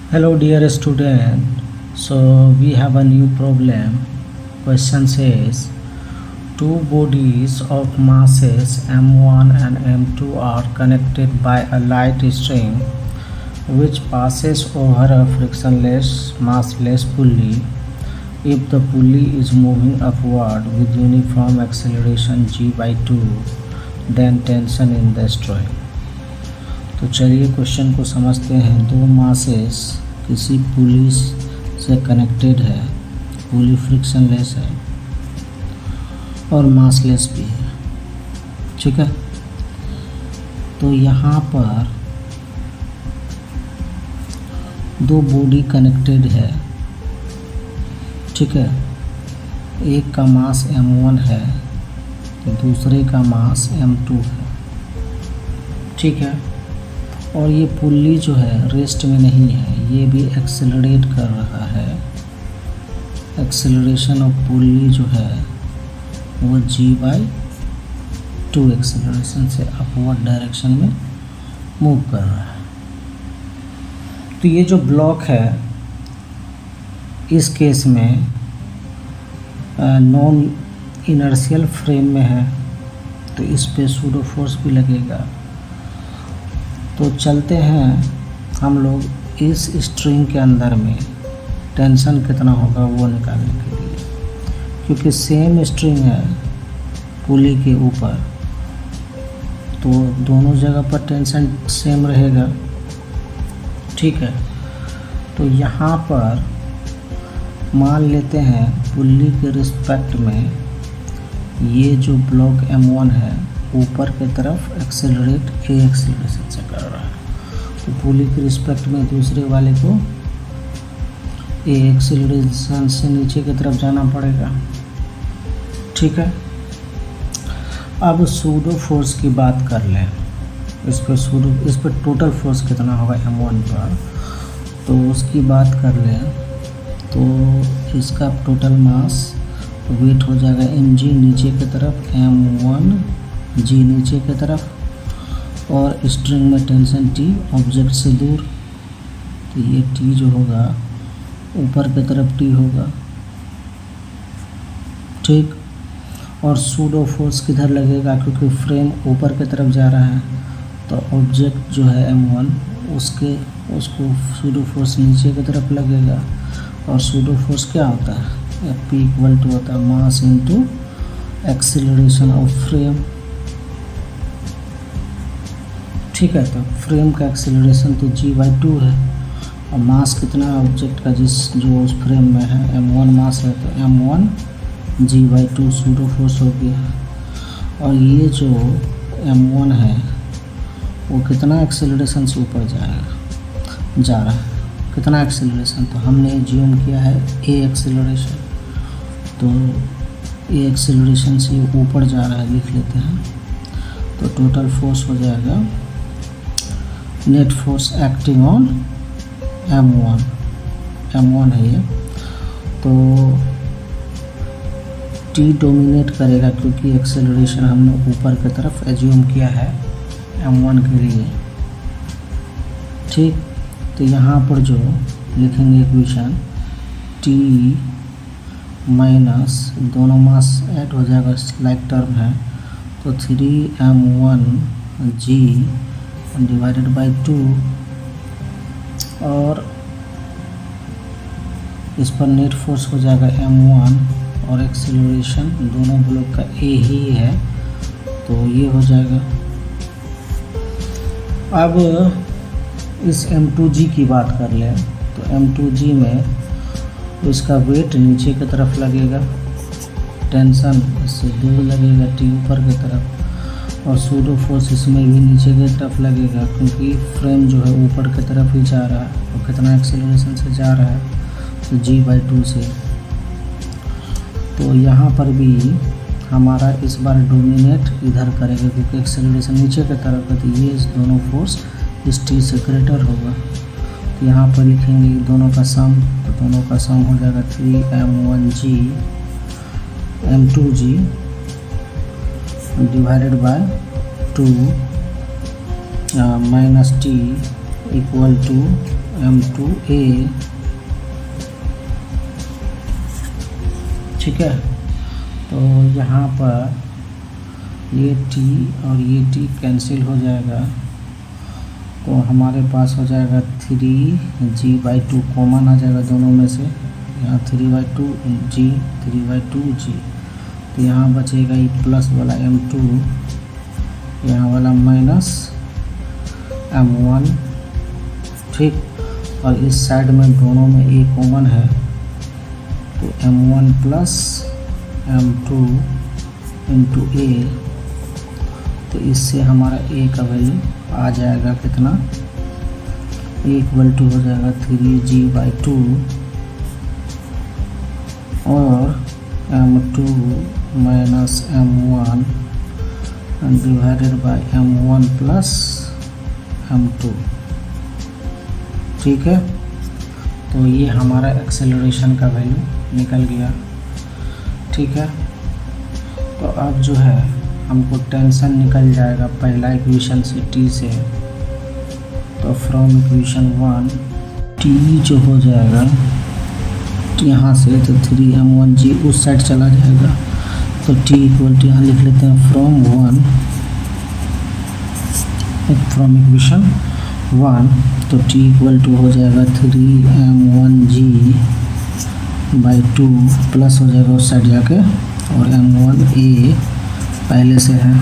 Hello dear student. So we have a new problem. Question says two bodies of masses m1 and m2 are connected by a light string which passes over a frictionless massless pulley. If the pulley is moving upward with uniform acceleration g by 2, then tension in the string. तो चलिए question को समझते हैं। दो masses किसी पुली से connected है, पुली frictionless है और मासलेस भी है, ठीक है। तो यहाँ पर दो बॉडी कनेक्टेड है, ठीक है। एक का मास m1 है, दूसरे का मास m2 है, ठीक है। और ये पुल्ली जो है रेस्ट में नहीं है, ये भी एक्सेलरेट कर रहा है। एक्सेलरेशन ऑफ पुल्ली जो है वो g/2 एक्सेलरेशन से अपवर्ड डायरेक्शन में मूव कर रहा है। तो ये जो ब्लॉक है इस केस में नॉन इनर्शियल फ्रेम में है, तो इस पे सूडो फोर्स भी लगेगा। तो चलते हैं हम लोग इस स्ट्रिंग के अंदर में टेंशन कितना होगा वो निकालने के लिए, क्योंकि सेम स्ट्रिंग है पुली के ऊपर, तो दोनों जगह पर टेंशन सेम रहेगा, ठीक है। तो यहाँ पर मान लेते हैं पुली के रिस्पेक्ट में ये जो ब्लॉक m1 है ऊपर की तरफ एक्सेलरेट एक्सेलरेशन से कर रहा है, तो पुली के रिस्पेक्ट में दूसरे वाले को एक्सेलरेशन से नीचे की तरफ जाना पड़ेगा, ठीक है। अब सूडो फोर्स की बात कर लें। इस पर टोटल फोर्स कितना होगा m1 पर, तो उसकी बात कर लें। तो इसका टोटल मास वेट हो जाएगा mg नीचे की तरफ, m1 g नीचे की तरफ, और स्ट्रिंग में टेंशन t ऑब्जेक्ट से दूर, तो ये t जो होगा ऊपर की तरफ t होगा, ठीक। और सूडो फोर्स किधर लगेगा, क्योंकि फ्रेम ऊपर की तरफ जा रहा है, तो ऑब्जेक्ट जो है m1 उसको सूडो फोर्स नीचे की तरफ लगेगा। और सूडो फोर्स क्या होता है, F = होता है mass into acceleration of frame, ठीक है। तो फ्रेम का एक्सीलरेशन तो g/2 है, और मास कितना ऑब्जेक्ट का जो उस फ्रेम में है m1 मास है, तो m1 g/2 सूडो फोर्स हो गया। और ये जो m1 है वो कितना एक्सेलरेशन से ऊपर जा रहा है, कितना एक्सेलरेशन, तो हमने ज्यूम किया है a एक्सेलरेशन, तो a एक्सेलरेशन से ऊपर जा रहा है, लिख लेते हैं। तो टोटल फोर्स हो जाएगा net force acting on m1 है ये, तो t डोमिनेट करेगा क्योंकि एक्सेलरेशन हमने ऊपर की तरफ एज्यूम किया है m1 के लिए, ठीक। तो यहाँ पर जो लिखेंगे इक्वेशन t माइनस दोनों मास ऐड हो जाएगा, लाइक टर्म है, तो 3m1 g डिवाइडेड बाई 2, और इस पर नेट फोर्स हो जाएगा m1, और एक्सीलरेशन दोनों ब्लॉक का a ही है, तो ये हो जाएगा। अब इस m2g की बात कर लें, तो m2g में इसका वेट नीचे की तरफ लगेगा, टेंशन इससे दूर लगेगा t ऊपर की तरफ, और सूडो फोर्स इसमें भी नीचे की तरफ लगेगा क्योंकि फ्रेम जो है ऊपर की तरफ ही जा रहा है, और कितना एक्सेलरेशन से जा रहा है, तो g/2 से। तो यहाँ पर भी हमारा इस बार डोमिनेट इधर करेगा क्योंकि एक्सेलरेशन नीचे की तरफ है, तो ये दोनों फोर्स इस t से ग्रेटर होगा। तो यहाँ पर लिखेंगे दोनों का सम, तो दोनों का सम हो जाएगा 3m1g m2g divided by 2 minus t equal to M2A, ठीक है। तो यहाँ पर ये T और ये T कैंसिल हो जाएगा, तो हमारे पास हो जाएगा 3G/2 कॉमन आ जाएगा दोनों में से, यहाँ 3/2G 3/2G, तो यहाँ बचेगा ये प्लस वाला M2, यहाँ वाला माइनस M1, ठीक। और इस साइड में दोनों में A कॉमन है, तो M1 plus M2 into A, तो इससे हमारा A का वैल्यू आ जाएगा कितना, A = हो जाएगा 3G/2 और M2 minus M1 divided by M1 plus M2, ठीक है। तो ये हमारा एक्सेलरेशन का वैल्यू निकल गया, ठीक है। तो अब जो है हमको टेंशन निकल जाएगा पहला इक्वेशन से T से, तो फ्रॉम इक्वेशन 1 T जो हो जाएगा यहाँ से, तो 3M1G उस साइड चला जाएगा, तो T = यहाँ लिख लेते हैं फ्रॉम इक्वेशन 1, तो T = हो जाएगा 3M1G/2 प्लस हो जाएगा उस साइड जाके, और M1A पहले से है,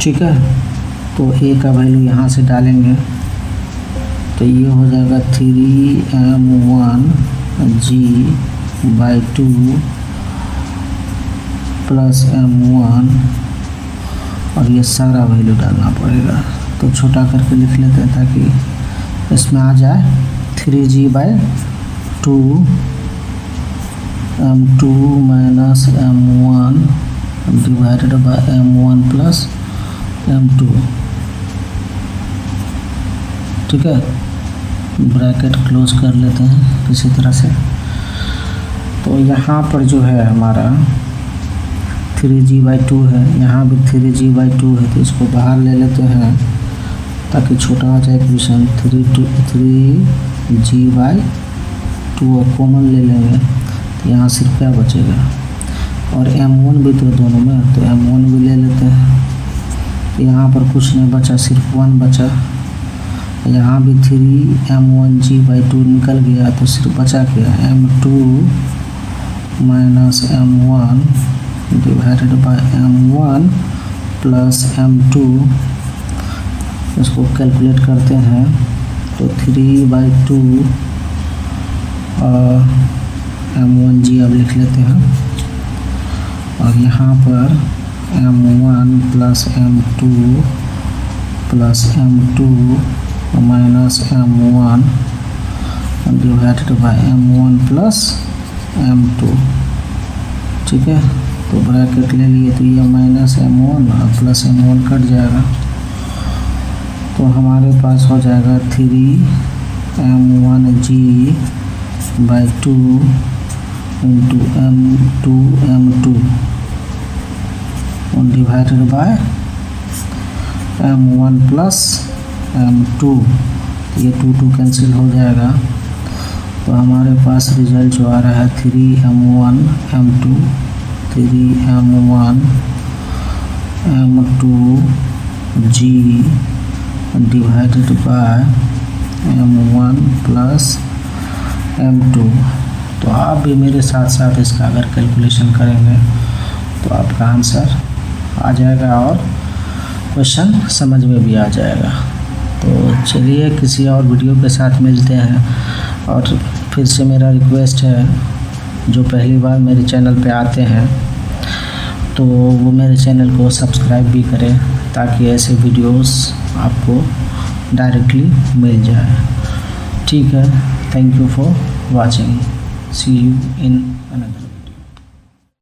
ठीक है। तो A का वैल्यू यहाँ से डालेंगे, तो ये हो जाएगा 3M1G/2 प्लस M1, और ये सारा वैल्यू डालना पड़ेगा, तो छोटा करके लिख लेते हैं ताकि इसमें आ जाए 3G/2 M2 minus M1 divided by M1 plus M2, ठीक है। ब्रैकेट क्लोज कर लेते हैं इसी तरह से। तो यहाँ पर जो है हमारा 3G/2 है, यहाँ भी 3G/2 है, तो इसको बाहर ले लेते हैं ताकि छोटा हो जाए इक्वेशन। 3G/2 कॉमन ले लेंगे, तो यहाँ सिर्फ क्या बचेगा, और M1 भी तो दोनों में, तो M1 भी ले लेते हैं। यहाँ पर कुछ नहीं बचा, सिर्फ 1 बचा, यहाँ भी 3M1G/2 निकल गया, तो सिर्फ बचा क्या, M2 minus M1 divided by M1 plus M2, इसको कैलकुलेट करते हैं, तो 3/2 M1G अब लिख लेते हैं, और यहाँ पर M1 plus M2 plus M2 minus M1 divided by M1 plus M2, ठीक है। तो ब्रैकेट ले लिए, तो ये माइनस M1 और प्लस M1 कट जाएगा, तो हमारे पास हो जाएगा 3M1G/2 into M2 divided by M1 plus M2, ये 2 कैंसिल हो जाएगा, तो हमारे पास रिजल्ट जो आ रहा है 3M1M2 3M1M2G divided by M1 plus M2। तो आप भी मेरे साथ साथ इसका अगर कैलकुलेशन करेंगे तो आपका आंसर आ जाएगा और क्वेश्चन समझ में भी आ जाएगा। तो चलिए किसी और वीडियो के साथ मिलते हैं, और फिर से मेरा रिक्वेस्ट है जो पहली बार मेरे चैनल पे आते हैं तो वो मेरे चैनल को सब्सक्राइब भी करें, ताकि ऐसे वीडियोस आपको डायरेक्टली मिल जाए, ठीक है। Thank you for watching, see you in another.